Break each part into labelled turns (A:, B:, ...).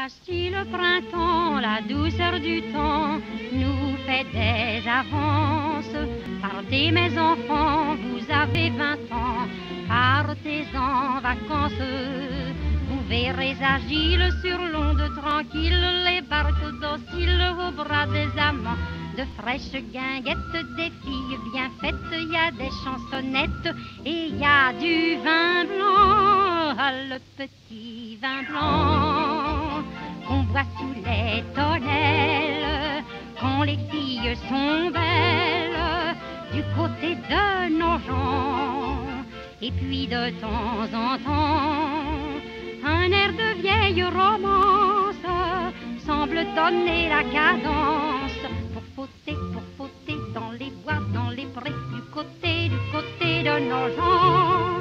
A: Si le printemps, la douceur du temps, nous fait des avances, partez mes enfants, vous avez 20 ans, partez en vacances. Vous verrez agiles sur l'onde tranquille, les barques dociles au bras des amants. De fraîches guinguettes, des filles bien faites, il y a des chansonnettes et il y a du vin blanc, ah, le petit vin blanc qu'on boit sous les tonnelles quand les filles sont belles du côté de nos gens. Et puis de temps en temps, un air de vieille romance semble donner la cadence pour fauter dans les bois, dans les prés, du côté de nos gens.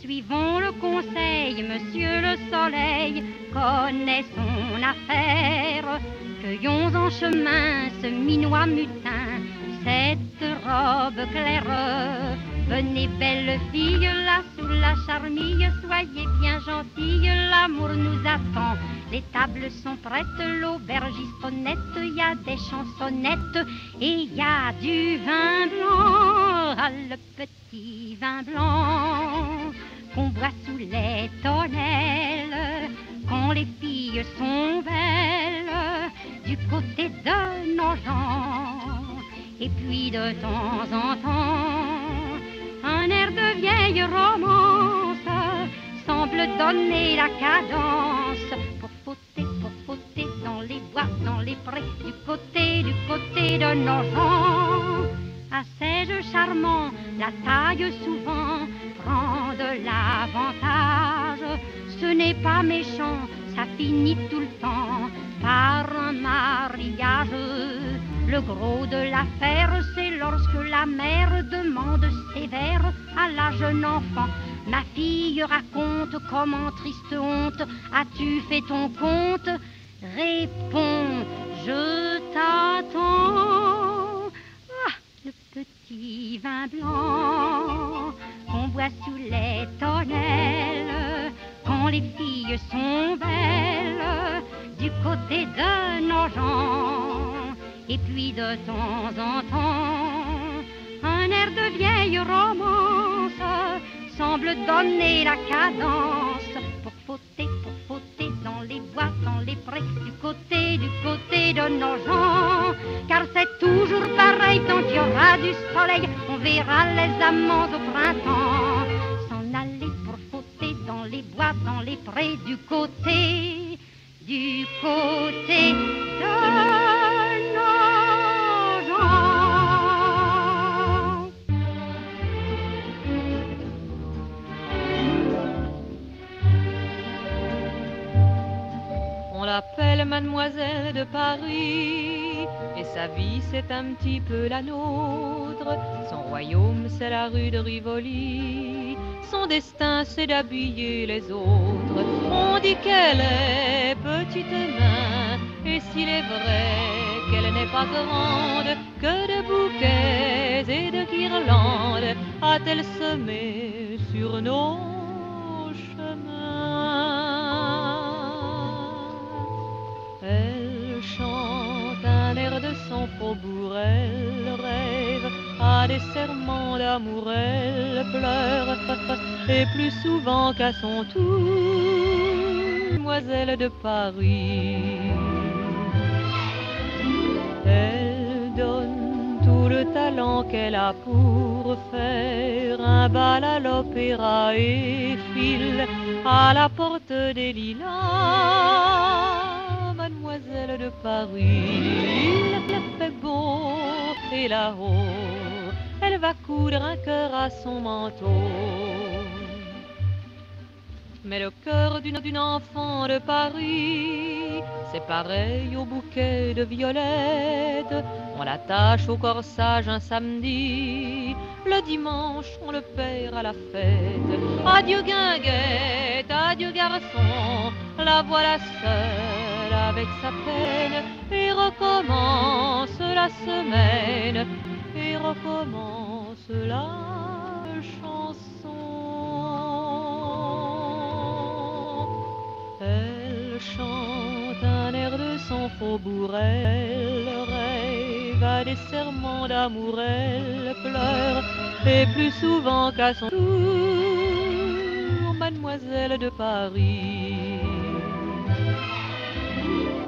A: Suivons le conseil, monsieur le soleil connaît son affaire. Cueillons en chemin ce minois mutin, cette robe claire. Venez belle fille, là sous la charmille, soyez bien gentille, l'amour nous attend. Les tables sont prêtes, l'aubergiste honnête, il y a des chansonnettes et il y a du vin blanc, ah, le petit vin blanc qu'on boit sous les tonnelles quand les filles sont belles du côté de nos gens. Et puis de temps en temps, un air de vieille romance semble donner la cadence pour fauter dans les bois, dans les prés, du côté de nos gens. Assez charmant, la taille souvent prend de l'avantage. Ce n'est pas méchant, ça finit tout le temps par un mariage. Le gros de l'affaire, c'est lorsque la mère demande sévère à la jeune enfant: ma fille, raconte comment, triste honte, as-tu fait ton compte? Réponds, je t'attends. Ah, le petit vin blanc qu'on boit sous les tonnelles quand les filles sont belles du côté de nos gens. Et puis de temps en temps, un air de vieille romance semble donner la cadence pour fauter dans les bois, dans les prés, du côté de nos gens. Car c'est toujours pareil, tant qu'il y aura du soleil, on verra les amants au printemps s'en aller pour fauter dans les bois, dans les prés, du côté de nos gens.
B: On l'appelle Mademoiselle de Paris, et sa vie c'est un petit peu la nôtre. Son royaume c'est la rue de Rivoli, son destin c'est d'habiller les autres. On dit qu'elle est petite main, et s'il est vrai qu'elle n'est pas grande, que de bouquets et de guirlandes a-t-elle semé sur nos chemins. Elle chante un air de son faubourg, elle rêve à des serments d'amour, elle pleure, et plus souvent qu'à son tour, Mademoiselle de Paris. Elle donne tout le talent qu'elle a pour faire un bal à l'opéra et file à la porte des lilas. Mademoiselle de Paris, il fait beau et là-haut, elle va coudre un cœur à son manteau. Mais le cœur d'une enfant de Paris, c'est pareil au bouquet de violettes. On l'attache au corsage un samedi, le dimanche on le perd à la fête. Adieu guinguette, adieu garçon, la voilà seule avec sa peine, et recommence la semaine, et recommence la chanson. Elle elle chante un air de son faubourg, elle rêve à des serments d'amour, elle pleure, et plus souvent qu'à son tour, mademoiselle de Paris.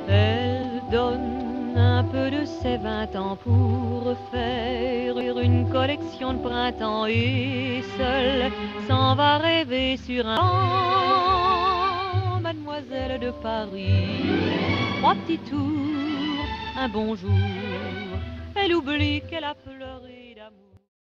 B: Elle donne un peu de ses 20 ans pour faire une collection de printemps et seule s'en va rêver sur un banc, mademoiselle de Paris. 3 petits tours, un bonjour, elle oublie qu'elle a pleuré.